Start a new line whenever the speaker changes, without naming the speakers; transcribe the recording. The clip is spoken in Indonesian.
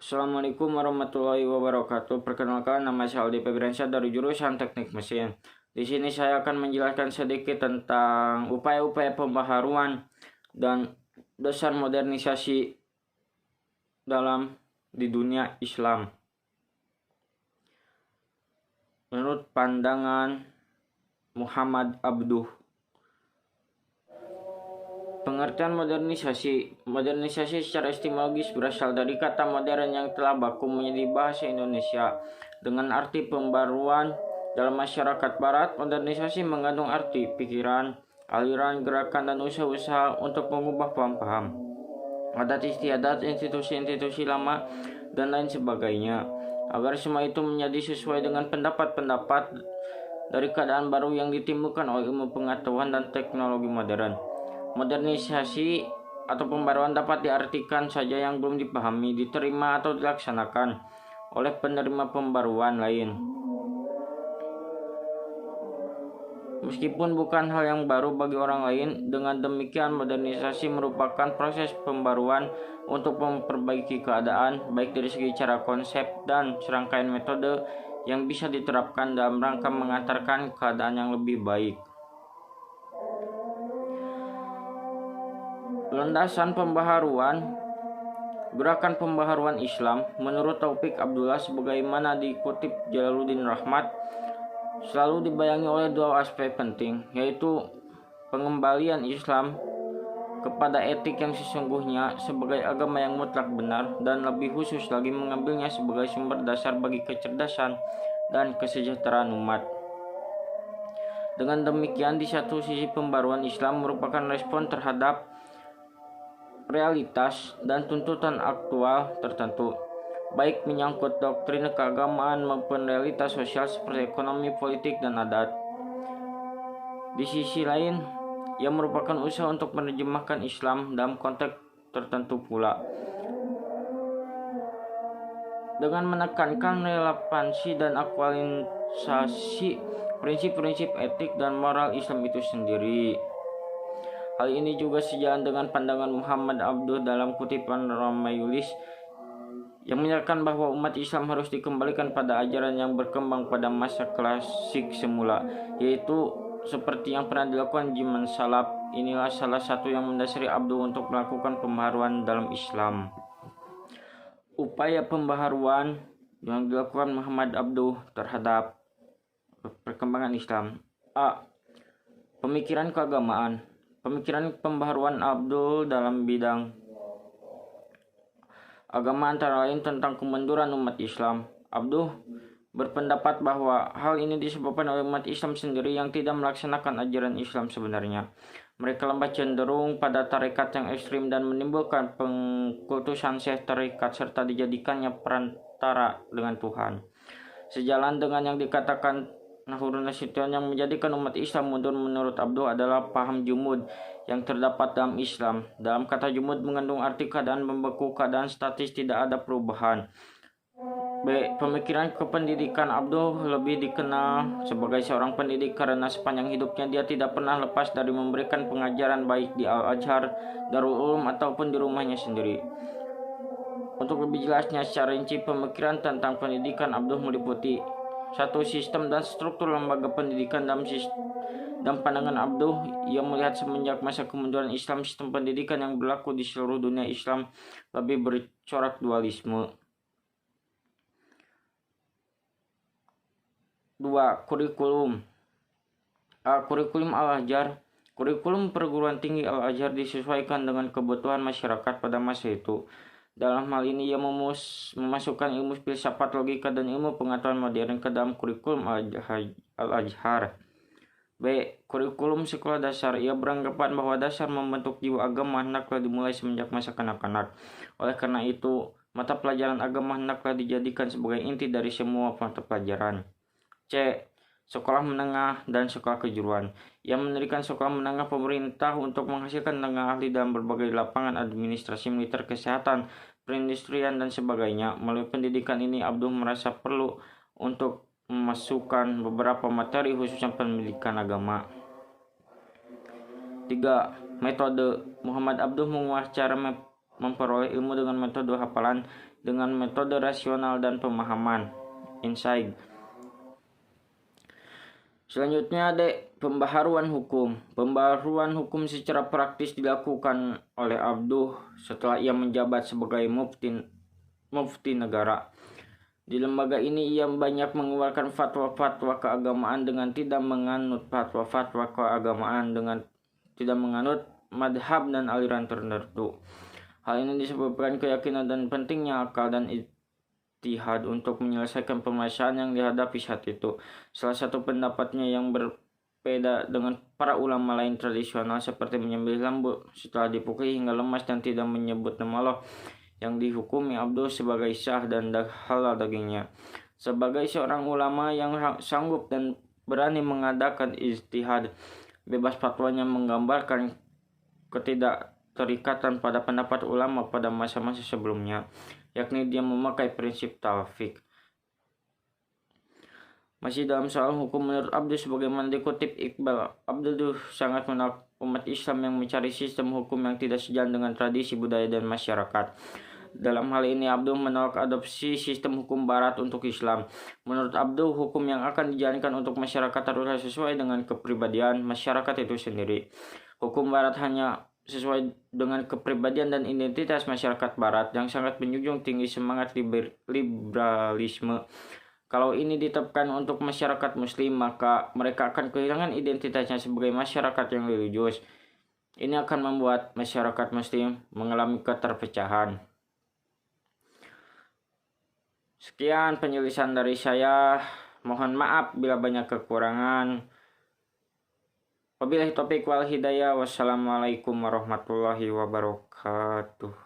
Assalamualaikum warahmatullahi wabarakatuh. Perkenalkan, nama saya Aldi Febriansyah dari jurusan Teknik Mesin. Di sini saya akan menjelaskan sedikit tentang upaya-upaya pembaharuan dan dasar modernisasi di dunia Islam. Menurut pandangan Muhammad Abduh, pengertian modernisasi secara etimologis berasal dari kata modern yang telah baku menjadi bahasa Indonesia dengan arti pembaruan. Dalam masyarakat barat, modernisasi mengandung arti pikiran, aliran, gerakan, dan usaha-usaha untuk mengubah paham-paham, adat istiadat, institusi-institusi lama, dan lain sebagainya, agar semua itu menjadi sesuai dengan pendapat-pendapat dari keadaan baru yang ditimbulkan oleh ilmu pengetahuan dan teknologi modern. Modernisasi atau pembaruan dapat diartikan saja yang belum dipahami, diterima, atau dilaksanakan oleh penerima pembaruan lain. Meskipun bukan hal yang baru bagi orang lain, dengan demikian modernisasi merupakan proses pembaruan untuk memperbaiki keadaan, baik dari segi cara konsep dan serangkaian metode yang bisa diterapkan dalam rangka mengantarkan keadaan yang lebih baik. Landasan pembaharuan. Gerakan pembaharuan Islam menurut Taufik Abdullah sebagaimana dikutip Jalaluddin Rahmat selalu dibayangi oleh dua aspek penting, yaitu pengembalian Islam kepada etik yang sesungguhnya sebagai agama yang mutlak benar, dan lebih khusus lagi mengambilnya sebagai sumber dasar bagi kecerdasan dan kesejahteraan umat. Dengan demikian, di satu sisi pembaruan Islam merupakan respon terhadap realitas dan tuntutan aktual tertentu, baik menyangkut doktrin keagamaan maupun realitas sosial seperti ekonomi, politik, dan adat. Di sisi lain, ia merupakan usaha untuk menerjemahkan Islam dalam konteks tertentu pula, dengan menekankan relevansi dan aktualisasi prinsip-prinsip etik dan moral Islam itu sendiri. Hal ini juga sejalan dengan pandangan Muhammad Abduh dalam kutipan Ramayulis yang menyatakan bahwa umat Islam harus dikembalikan pada ajaran yang berkembang pada masa klasik semula, yaitu seperti yang pernah dilakukan zaman salaf. Inilah salah satu yang mendasari Abduh untuk melakukan pembaharuan dalam Islam. Upaya pembaharuan yang dilakukan Muhammad Abduh terhadap perkembangan Islam. A. Pemikiran keagamaan. Pemikiran pembaharuan Abdul dalam bidang agama antara lain tentang kemunduran umat Islam. Abdul berpendapat bahwa hal ini disebabkan oleh umat Islam sendiri yang tidak melaksanakan ajaran Islam sebenarnya. Mereka lemah cenderung pada tarekat yang ekstrim dan menimbulkan pengkultusan syekh tarekat serta dijadikannya perantara dengan Tuhan. Sejalan dengan yang dikatakan Nahurun Nasution, yang menjadikan umat Islam mundur menurut Abdul adalah paham jumud yang terdapat dalam Islam. Dalam kata jumud mengandung arti keadaan membeku, keadaan statis, tidak ada perubahan. B. Pemikiran kependidikan. Abdul lebih dikenal sebagai seorang pendidik karena sepanjang hidupnya dia tidak pernah lepas dari memberikan pengajaran baik di Al-Azhar, Darul Ulum, ataupun di rumahnya sendiri. Untuk lebih jelasnya secara rinci pemikiran tentang pendidikan Abdul meliputi satu, sistem dan struktur lembaga pendidikan. Dalam pandangan Abduh, ia melihat semenjak masa kemunduran Islam, sistem pendidikan yang berlaku di seluruh dunia Islam lebih bercorak dualisme. 2. Kurikulum. Kurikulum Al-Azhar. Kurikulum perguruan tinggi Al-Azhar disesuaikan dengan kebutuhan masyarakat pada masa itu. Dalam hal ini ia memasukkan ilmu filsafat, logika, dan ilmu pengetahuan modern ke dalam kurikulum Al-Azhar. B. Kurikulum sekolah dasar. Ia beranggapan bahwa dasar membentuk jiwa agama hendaklah dimulai semenjak masa kanak-kanak. Oleh karena itu, mata pelajaran agama hendaklah dijadikan sebagai inti dari semua mata pelajaran. C. Sekolah menengah dan sekolah kejuruan. Ia mendirikan sekolah menengah pemerintah untuk menghasilkan tenaga ahli dalam berbagai lapangan administrasi, militer, kesehatan, perindustrian, dan sebagainya. Melalui pendidikan ini, Abdul merasa perlu untuk memasukkan beberapa materi khususnya pendidikan agama. 3. Metode. Muhammad Abduh menguas cara memperoleh ilmu dengan metode hafalan, dengan metode rasional dan pemahaman. Insight. Selanjutnya ada pembaharuan hukum. Pembaharuan hukum secara praktis dilakukan oleh Abduh setelah ia menjabat sebagai mufti negara. Di lembaga ini ia banyak mengeluarkan fatwa-fatwa keagamaan dengan tidak menganut fatwa-fatwa keagamaan, dengan tidak menganut madhab dan aliran tertentu. Hal ini disebabkan keyakinan dan pentingnya akal dan ijtihad untuk menyelesaikan permasalahan yang dihadapi saat itu. Salah satu pendapatnya yang berbeda dengan para ulama lain tradisional seperti menyembelih lembu setelah dipukuli hingga lemas dan tidak menyebut nama Allah yang dihukumi Abduh sebagai sah dan halal dagingnya. Sebagai seorang ulama yang sanggup dan berani mengadakan ijtihad, bebas fatwanya menggambarkan ketidakterikatan pada pendapat ulama pada masa-masa sebelumnya, yakni dia memakai prinsip talfik. Masih dalam soal hukum, menurut Abduh sebagaimana dikutip Iqbal, Abduh sangat menolak umat Islam yang mencari sistem hukum yang tidak sejalan dengan tradisi budaya dan masyarakat. Dalam hal ini Abduh menolak adopsi sistem hukum barat untuk Islam. Menurut Abduh, hukum yang akan dijalankan untuk masyarakat haruslah sesuai dengan kepribadian masyarakat itu sendiri. Hukum barat hanya sesuai dengan kepribadian dan identitas masyarakat barat yang sangat menjunjung tinggi semangat liberalisme. Kalau ini ditetapkan untuk masyarakat muslim, maka mereka akan kehilangan identitasnya sebagai masyarakat yang religius. Ini akan membuat masyarakat muslim mengalami keterpecahan. Sekian penjelasan dari saya. Mohon maaf bila banyak kekurangan. Wabillahi taufiq wal hidayah. Wassalamualaikum warahmatullahi wabarakatuh.